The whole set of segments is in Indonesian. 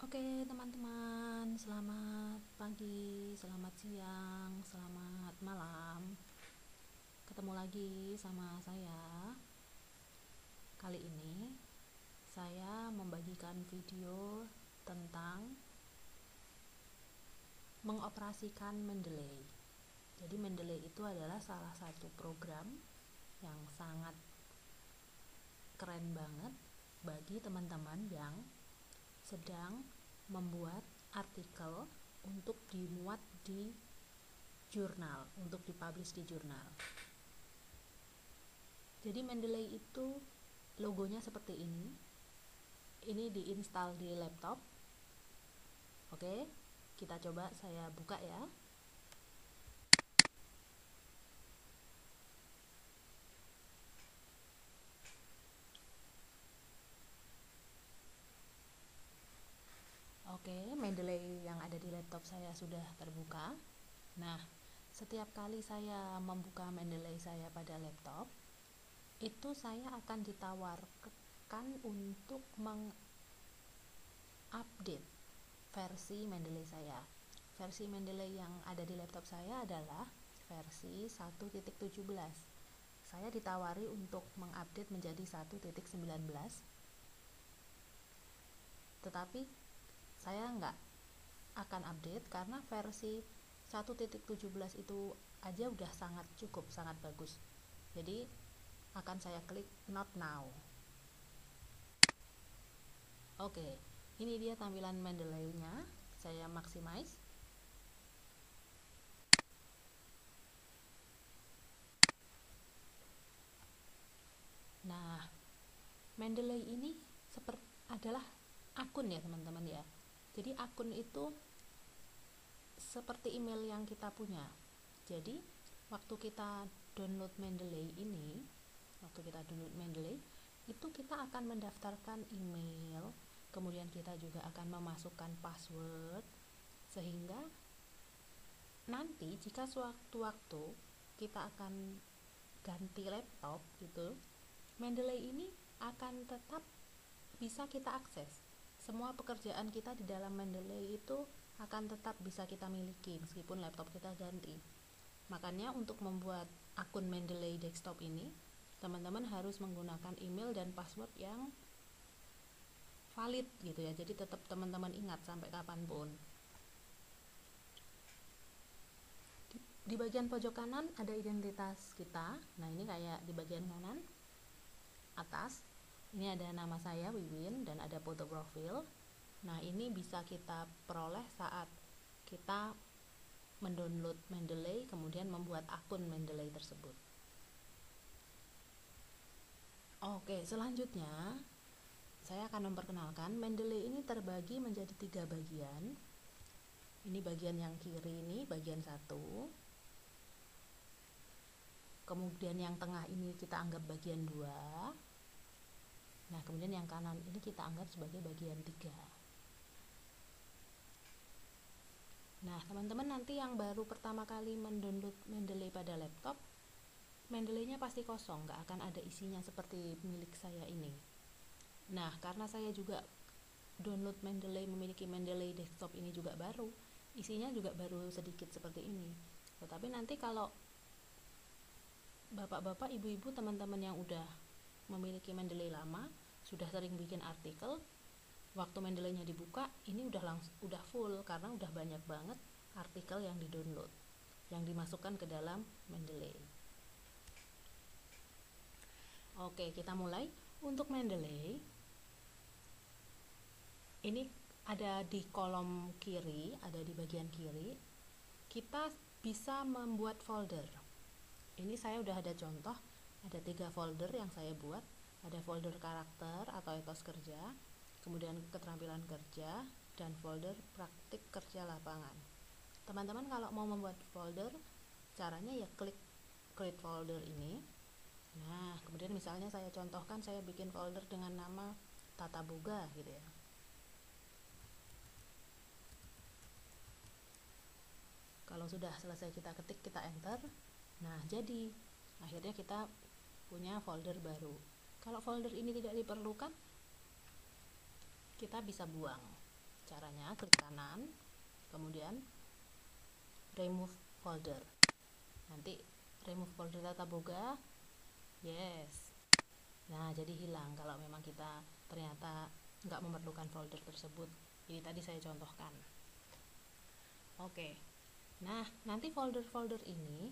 Oke, teman-teman, selamat pagi, selamat siang, selamat malam. Ketemu lagi sama saya. Kali ini saya membagikan video tentang mengoperasikan Mendeley. Jadi Mendeley itu adalah salah satu program yang sangat keren banget bagi teman-teman yang sedang membuat artikel untuk dimuat di jurnal, untuk dipublish di jurnal. Jadi Mendeley itu logonya seperti ini. Ini diinstal di laptop. Oke, kita coba, saya buka ya. Oke, Mendeley yang ada di laptop saya sudah terbuka. Nah, setiap kali saya membuka Mendeley saya pada laptop, itu saya akan ditawarkan untuk mengupdate versi Mendeley saya. Versi Mendeley yang ada di laptop saya adalah versi 1.17. Saya ditawari untuk mengupdate menjadi 1.19, tetapi saya nggak akan update karena versi 1.17 itu aja udah sangat cukup, sangat bagus. Jadi akan saya klik not now. Oke, ini dia tampilan Mendeley-nya. Saya maximize. Nah, Mendeley ini adalah akun ya teman-teman ya. Jadi akun itu seperti email yang kita punya. Jadi waktu kita download Mendeley itu kita akan mendaftarkan email, kemudian kita juga akan memasukkan password, sehingga nanti jika sewaktu-waktu kita akan ganti laptop gitu, Mendeley ini akan tetap bisa kita akses. Semua pekerjaan kita di dalam Mendeley itu akan tetap bisa kita miliki meskipun laptop kita ganti. Makanya untuk membuat akun Mendeley desktop ini, teman-teman harus menggunakan email dan password yang valid gitu ya. Jadi tetap teman-teman ingat sampai kapanpun. Di bagian pojok kanan ada identitas kita. Nah, ini kayak di bagian kanan atas, ini ada nama saya Wiwin dan ada foto profil. Nah, ini bisa kita peroleh saat kita mendownload Mendeley kemudian membuat akun Mendeley tersebut. Oke, selanjutnya saya akan memperkenalkan Mendeley ini terbagi menjadi 3 bagian. Ini bagian yang kiri, ini bagian 1. Kemudian yang tengah ini kita anggap bagian 2. Nah, kemudian yang kanan ini kita anggap sebagai bagian 3. Nah, teman-teman nanti yang baru pertama kali mendownload Mendeley pada laptop, Mendeley-nya pasti kosong, nggak akan ada isinya seperti milik saya ini. Nah, karena saya juga download Mendeley, memiliki Mendeley desktop ini juga baru, isinya juga baru sedikit seperti ini. Tetapi nanti kalau bapak-bapak, ibu-ibu, teman-teman yang udah memiliki Mendeley lama, sudah sering bikin artikel, waktu Mendeley-nya dibuka, ini udah full karena udah banyak banget artikel yang di-download, yang dimasukkan ke dalam Mendeley. Oke, kita mulai. Untuk Mendeley, ini ada di kolom kiri, ada di bagian kiri. Kita bisa membuat folder. Ini saya udah ada contoh, ada 3 folder yang saya buat. Ada folder karakter atau etos kerja, kemudian keterampilan kerja, dan folder praktik kerja lapangan. Teman-teman kalau mau membuat folder, caranya ya klik create folder ini. Nah, kemudian misalnya saya contohkan, saya bikin folder dengan nama Tata Boga gitu ya. Kalau sudah selesai kita ketik, kita enter. Nah, jadi akhirnya kita punya folder baru. Kalau folder ini tidak diperlukan, kita bisa buang. Caranya klik kanan, kemudian remove folder. Nanti remove folder tata boga, yes. Nah, jadi hilang kalau memang kita ternyata nggak memerlukan folder tersebut. Ini tadi saya contohkan. Oke. Nah, nanti folder-folder ini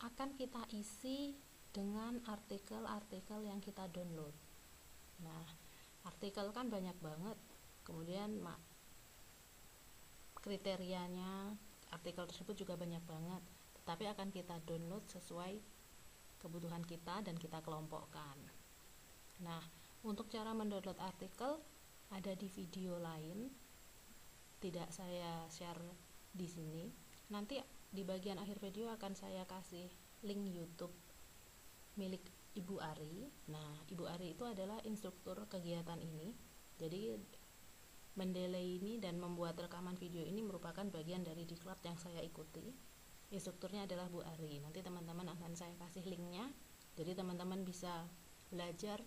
akan kita isi dengan artikel-artikel yang kita download. Nah, artikel kan banyak banget. Kemudian kriterianya artikel tersebut juga banyak banget, tetapi akan kita download sesuai kebutuhan kita dan kita kelompokkan. Nah, untuk cara mendownload artikel ada di video lain, tidak saya share di sini. Nanti di bagian akhir video akan saya kasih link YouTube milik Ibu Ari. Nah, Ibu Ari itu adalah instruktur kegiatan ini. Jadi mendelay ini dan membuat rekaman video ini merupakan bagian dari diklat yang saya ikuti. Instrukturnya adalah Bu Ari. Nanti teman-teman akan saya kasih linknya. Jadi teman-teman bisa belajar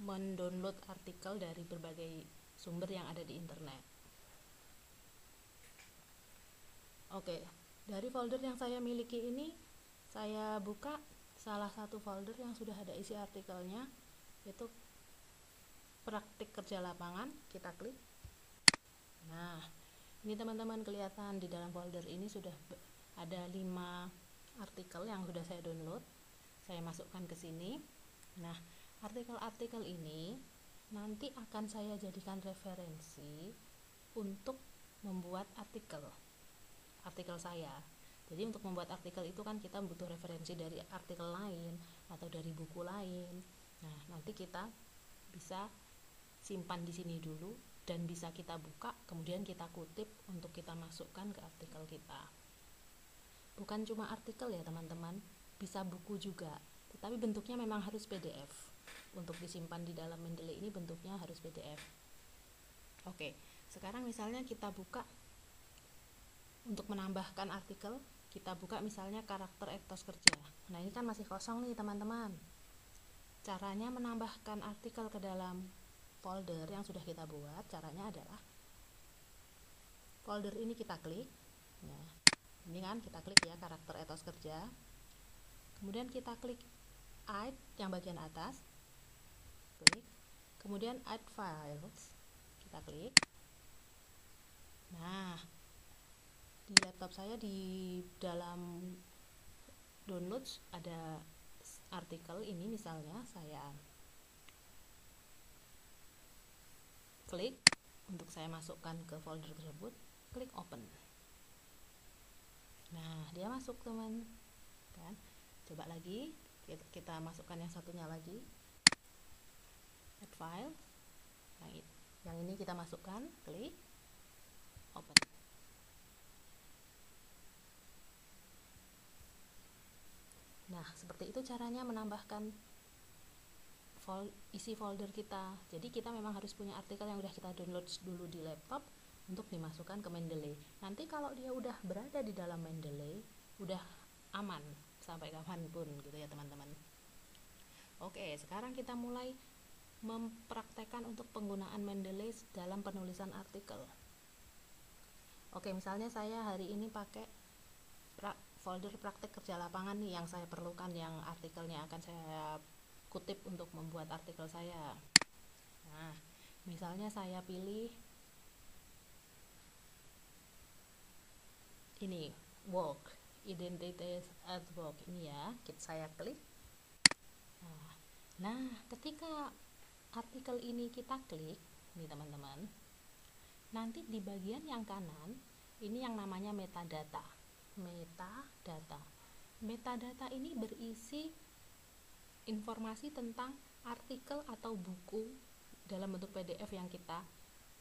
mendownload artikel dari berbagai sumber yang ada di internet. Oke, dari folder yang saya miliki ini, saya buka salah satu folder yang sudah ada isi artikelnya, yaitu praktik kerja lapangan. Kita klik. Nah, ini teman-teman kelihatan di dalam folder ini sudah ada 5 artikel yang sudah saya download. Saya masukkan ke sini. Nah, artikel-artikel ini nanti akan saya jadikan referensi untuk membuat artikel saya. Jadi untuk membuat artikel itu kan kita butuh referensi dari artikel lain atau dari buku lain. Nah, nanti kita bisa simpan di sini dulu dan bisa kita buka, kemudian kita kutip untuk kita masukkan ke artikel kita. Bukan cuma artikel ya teman-teman, bisa buku juga, tetapi bentuknya memang harus PDF. Untuk disimpan di dalam Mendeley ini bentuknya harus PDF. Oke, sekarang misalnya kita buka untuk menambahkan artikel, kita buka misalnya karakter etos kerja. Nah, ini kan masih kosong nih teman-teman. Caranya menambahkan artikel ke dalam folder yang sudah kita buat, caranya adalah folder ini kita klik. Nah, ini kan kita klik ya, karakter etos kerja. Kemudian kita klik add yang bagian atas. Klik. Kemudian add files. Kita klik. Nah, di laptop saya di dalam downloads ada artikel ini, misalnya saya klik untuk saya masukkan ke folder tersebut, klik open. Nah, dia masuk teman kan. Coba lagi kita masukkan yang satunya lagi, add file. Yang ini kita masukkan, klik open. Nah, seperti itu caranya menambahkan isi folder kita. Jadi kita memang harus punya artikel yang udah kita download dulu di laptop untuk dimasukkan ke Mendeley. Nanti kalau dia udah berada di dalam Mendeley, udah aman sampai kapanpun gitu ya teman-teman. Oke, sekarang kita mulai mempraktekkan untuk penggunaan Mendeley dalam penulisan artikel. Oke, misalnya saya hari ini pakai folder praktek kerja lapangan nih yang saya perlukan, yang artikelnya akan saya kutip untuk membuat artikel saya. Nah, misalnya saya pilih ini, work, identity at work ini ya, saya klik. Nah, ketika artikel ini kita klik nih teman-teman, nanti di bagian yang kanan ini yang namanya metadata. Metadata ini berisi informasi tentang artikel atau buku dalam bentuk PDF yang kita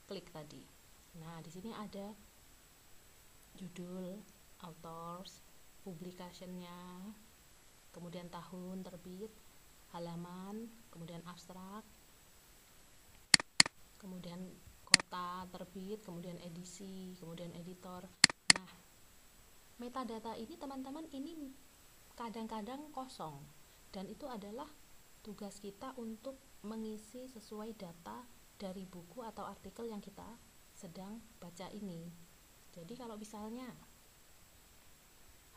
klik tadi. Nah, di sini ada judul, authors, publicationnya, kemudian tahun terbit, halaman, kemudian abstrak, kemudian kota terbit, kemudian edisi, kemudian editor. Nah, metadata ini teman-teman ini kadang-kadang kosong, dan itu adalah tugas kita untuk mengisi sesuai data dari buku atau artikel yang kita sedang baca ini. Jadi kalau misalnya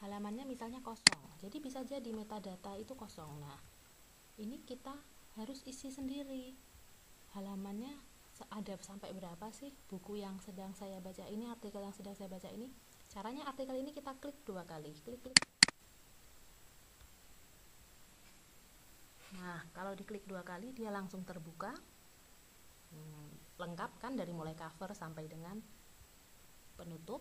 halamannya misalnya kosong, jadi bisa jadi metadata itu kosong. Nah, ini kita harus isi sendiri halamannya ada sampai berapa sih buku yang sedang saya baca ini, artikel yang sedang saya baca ini. Caranya artikel ini kita klik 2 kali, klik. Nah, kalau diklik 2 kali dia langsung terbuka, lengkap kan, dari mulai cover sampai dengan penutup.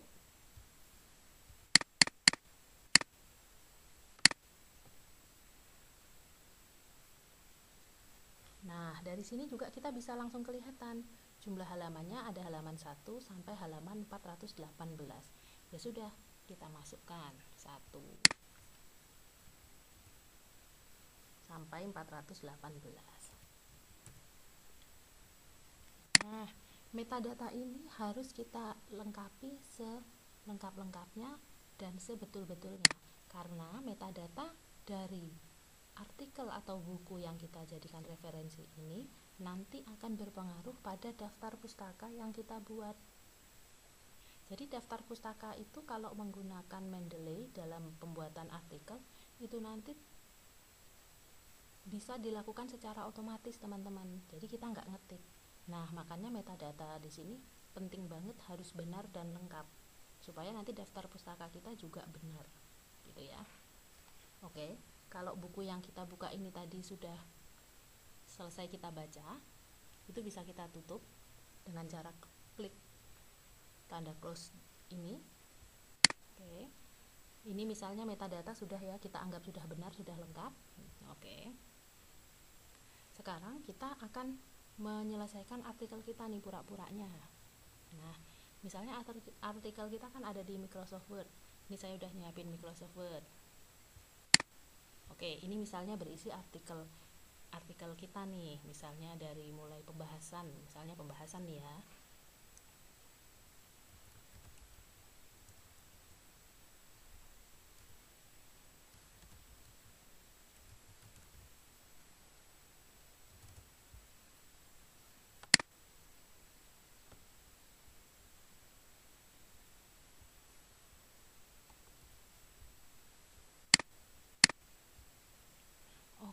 Nah, dari sini juga kita bisa langsung kelihatan jumlah halamannya, ada halaman 1 sampai halaman 418. Ya sudah, kita masukkan 1 sampai 418. Nah, metadata ini harus kita lengkapi selengkap-lengkapnya dan sebetul-betulnya, karena metadata dari artikel atau buku yang kita jadikan referensi ini nanti akan berpengaruh pada daftar pustaka yang kita buat. Jadi daftar pustaka itu kalau menggunakan Mendeley dalam pembuatan artikel itu nanti bisa dilakukan secara otomatis, teman-teman. Jadi kita nggak ngetik. Nah, makanya metadata di sini penting banget, harus benar dan lengkap supaya nanti daftar pustaka kita juga benar, gitu ya. Oke. Kalau buku yang kita buka ini tadi sudah selesai kita baca, itu bisa kita tutup dengan cara klik tanda close ini. Oke. Ini misalnya metadata sudah ya, kita anggap sudah benar, sudah lengkap. Oke. Sekarang kita akan menyelesaikan artikel kita nih, pura-puranya. Nah, misalnya artikel kita kan ada di Microsoft Word. Ini saya udah nyiapin Microsoft Word. Oke, ini misalnya berisi artikel kita nih, misalnya dari mulai pembahasan, misalnya pembahasan nih ya.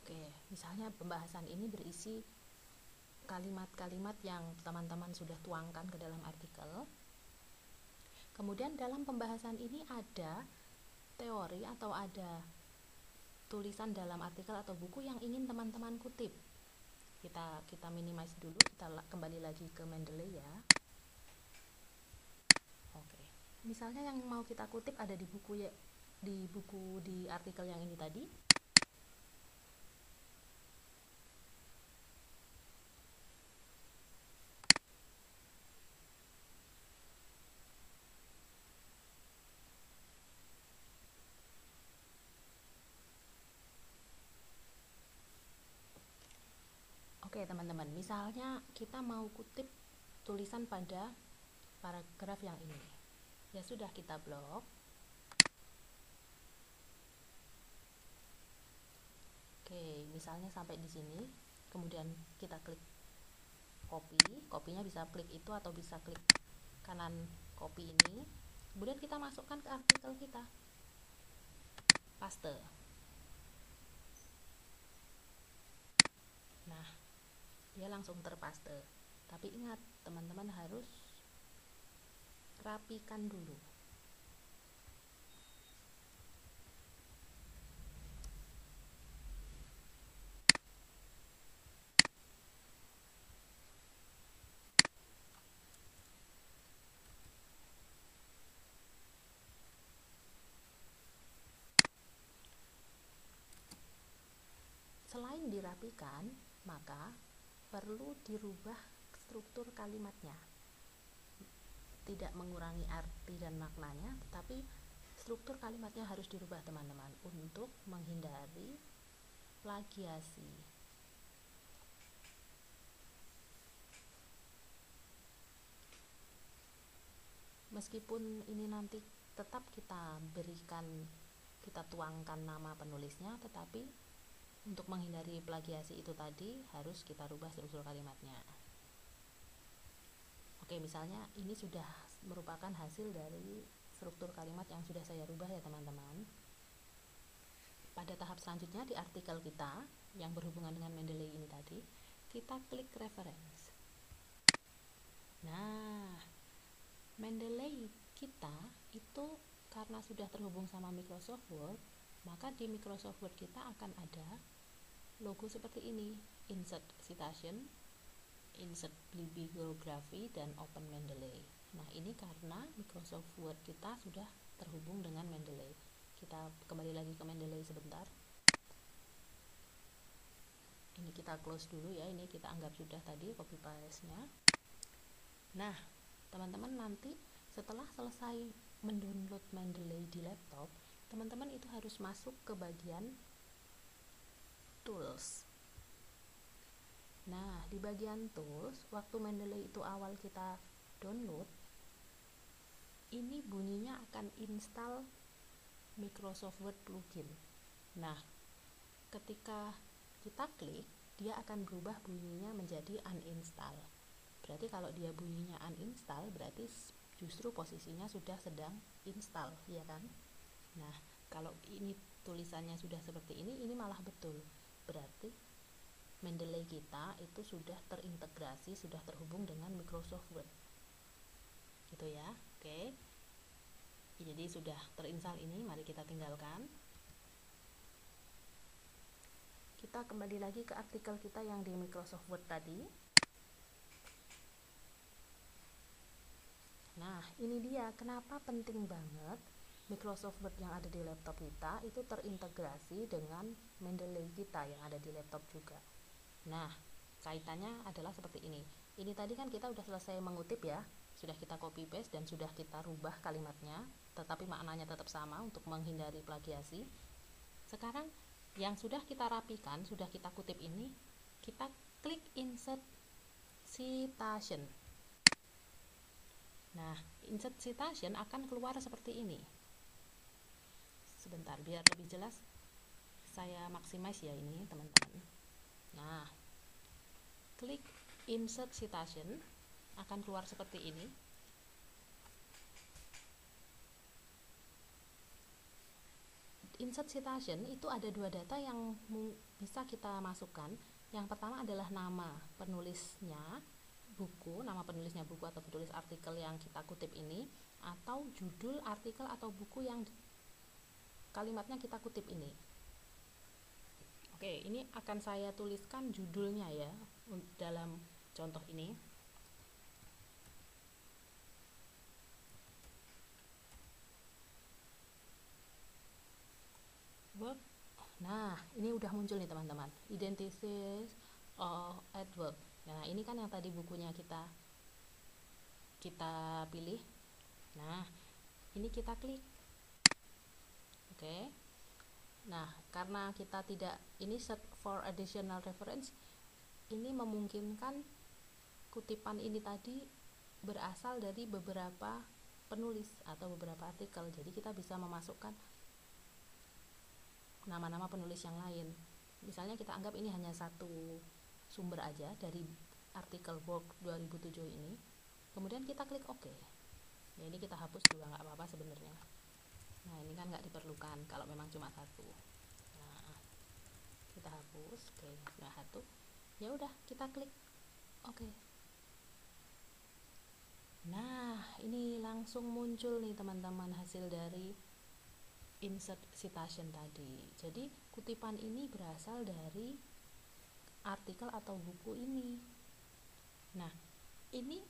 Oke, misalnya pembahasan ini berisi kalimat-kalimat yang teman-teman sudah tuangkan ke dalam artikel. Kemudian dalam pembahasan ini ada teori atau ada tulisan dalam artikel atau buku yang ingin teman-teman kutip. Kita minimize dulu, kita kembali lagi ke Mendeley ya. Oke. Misalnya yang mau kita kutip ada di buku di artikel yang ini tadi. Oke teman-teman, misalnya kita mau kutip tulisan pada paragraf yang ini. Ya sudah, kita blok. Oke, misalnya sampai di sini, kemudian kita klik copy. Kopinya bisa klik itu atau bisa klik kanan copy ini. Kemudian kita masukkan ke artikel kita. Paste. Nah, dia langsung terpaste. Tapi ingat, teman-teman harus rapikan dulu. Selain dirapikan, maka perlu dirubah struktur kalimatnya. Tidak mengurangi arti dan maknanya, tetapi struktur kalimatnya harus dirubah teman-teman untuk menghindari plagiasi. Meskipun ini nanti tetap kita tuangkan nama penulisnya, tetapi untuk menghindari plagiasi itu tadi harus kita rubah struktur kalimatnya. Oke, Oke, misalnya ini sudah merupakan hasil dari struktur kalimat yang sudah saya rubah ya teman-teman. Pada tahap selanjutnya di artikel kita yang berhubungan dengan Mendeley ini tadi, kita klik reference. Nah, Mendeley kita itu karena sudah terhubung sama Microsoft Word, maka di Microsoft Word kita akan ada logo seperti ini, insert citation, insert bibliography, dan open Mendeley. Nah, ini karena Microsoft Word kita sudah terhubung dengan Mendeley. Kita kembali lagi ke Mendeley sebentar. Ini kita close dulu ya, ini kita anggap sudah tadi copy paste-nya. Nah, teman-teman nanti setelah selesai mendownload Mendeley di laptop, teman-teman itu harus masuk ke bagian tools. Nah, di bagian tools, waktu Mendeley itu awal kita download, ini bunyinya akan install Microsoft Word plugin. Nah, ketika kita klik, dia akan berubah bunyinya menjadi uninstall. Berarti kalau dia bunyinya uninstall, berarti justru posisinya sudah sedang install, ya kan? Nah, kalau ini tulisannya sudah seperti ini malah betul. Berarti Mendeley kita itu sudah terintegrasi, sudah terhubung dengan Microsoft Word. Gitu ya. Oke. Jadi sudah terinstall ini, mari kita tinggalkan. Kita kembali lagi ke artikel kita yang di Microsoft Word tadi. Nah, ini dia kenapa penting banget Microsoft Word yang ada di laptop kita itu terintegrasi dengan Mendeley kita yang ada di laptop juga. Nah, kaitannya adalah seperti ini. Ini tadi kan kita udah selesai mengutip ya, sudah kita copy paste dan sudah kita rubah kalimatnya, tetapi maknanya tetap sama untuk menghindari plagiasi. Sekarang yang sudah kita rapikan, sudah kita kutip ini, kita klik insert citation. Nah, insert citation akan keluar seperti ini. Sebentar, biar lebih jelas saya maximize ya ini teman-teman. Nah, klik insert citation akan keluar seperti ini. Insert citation itu ada dua data yang bisa kita masukkan. Yang pertama adalah nama penulisnya buku, nama penulisnya buku atau penulis artikel yang kita kutip ini, atau judul artikel atau buku yang kalimatnya kita kutip ini. Oke, ini akan saya tuliskan judulnya ya dalam contoh ini. Work. Nah, ini udah muncul nih teman-teman. Identities at work. Nah, ini kan yang tadi bukunya kita pilih. Nah, ini kita klik. Oke. Nah, karena kita tidak ini set for additional reference, ini memungkinkan kutipan ini tadi berasal dari beberapa penulis atau beberapa artikel. Jadi kita bisa memasukkan nama-nama penulis yang lain. Misalnya kita anggap ini hanya satu sumber aja dari artikel Work 2007 ini. Kemudian kita klik OK. Ya, ini kita hapus juga nggak apa-apa sebenarnya. Nah, ini kan nggak diperlukan kalau memang cuma satu. Nah, kita hapus. Oke, sudah satu. Ya udah, kita klik OK. Nah, ini langsung muncul nih teman-teman hasil dari insert citation tadi. Jadi kutipan ini berasal dari artikel atau buku ini. Nah, ini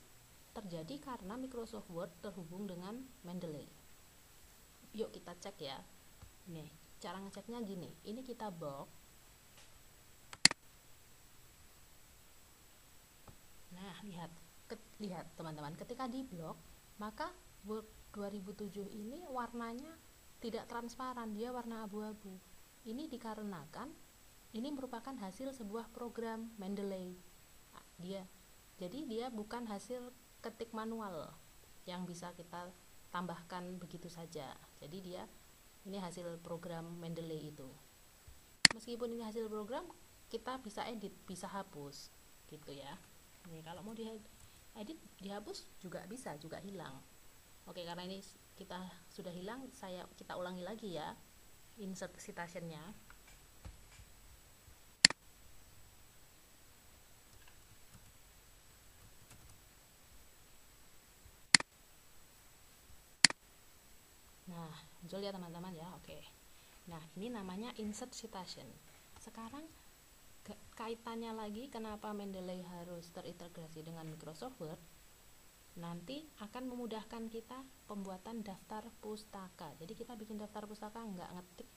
terjadi karena Microsoft Word terhubung dengan Mendeley. Yuk kita cek ya. Nih, cara ngeceknya gini. Ini kita blok. Nah, lihat teman-teman, ketika di blok, maka Word 2007 ini warnanya tidak transparan, dia warna abu-abu. Ini dikarenakan ini merupakan hasil sebuah program Mendeley. Jadi dia bukan hasil ketik manual yang bisa kita tambahkan begitu saja. Jadi ini hasil program Mendeley itu. Meskipun ini hasil program, kita bisa edit, bisa hapus gitu ya. Nih, kalau mau edit dihapus juga bisa, juga hilang. Oke, karena ini kita sudah hilang, kita ulangi lagi ya insert citationnya. Nah, muncul ya teman-teman ya. Oke. Nah, ini namanya insert citation. Sekarang kaitannya lagi kenapa Mendeley harus terintegrasi dengan Microsoft Word, nanti akan memudahkan kita pembuatan daftar pustaka. Jadi kita bikin daftar pustaka nggak ngetik,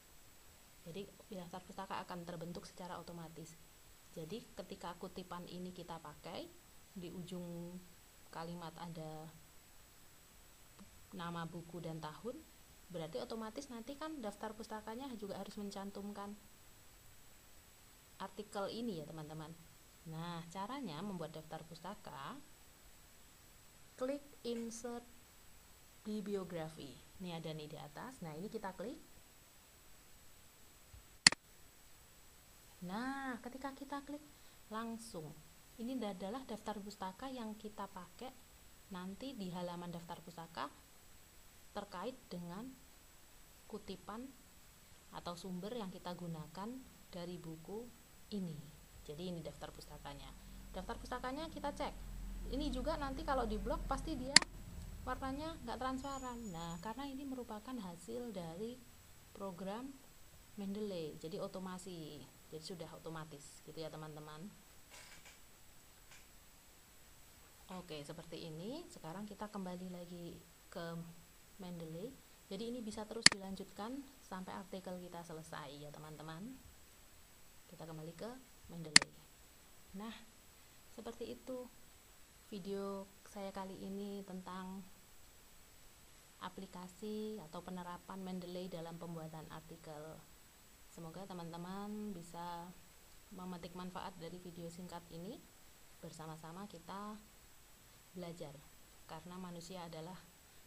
jadi daftar pustaka akan terbentuk secara otomatis. Jadi ketika kutipan ini kita pakai, di ujung kalimat ada nama buku dan tahun, berarti otomatis nanti kan daftar pustakanya juga harus mencantumkan artikel ini ya teman-teman. Nah, caranya membuat daftar pustaka, klik insert bibliografi. Ini ada nih di atas. Nah, ini kita klik. Nah, ketika kita klik langsung, ini adalah daftar pustaka yang kita pakai nanti di halaman daftar pustaka terkait dengan kutipan atau sumber yang kita gunakan dari buku ini. Jadi ini daftar pustakanya. Daftar pustakanya kita cek. Ini juga nanti kalau di blog pasti dia warnanya nggak transparan. Nah, karena ini merupakan hasil dari program Mendeley, jadi otomasi, jadi sudah otomatis gitu ya teman-teman. Oke, seperti ini. Sekarang kita kembali lagi ke Mendeley. Jadi ini bisa terus dilanjutkan sampai artikel kita selesai ya teman-teman. Kita kembali ke Mendeley. Nah, seperti itu video saya kali ini tentang aplikasi atau penerapan Mendeley dalam pembuatan artikel. Semoga teman-teman bisa memetik manfaat dari video singkat ini. Bersama-sama kita belajar, karena manusia adalah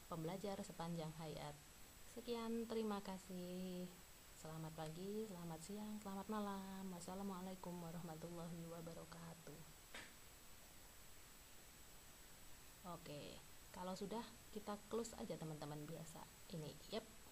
pembelajar sepanjang hayat. Sekian, terima kasih. Selamat pagi, selamat siang, selamat malam. Wassalamualaikum warahmatullahi wabarakatuh. Oke, kalau sudah kita close aja teman-teman biasa. Ini, yep.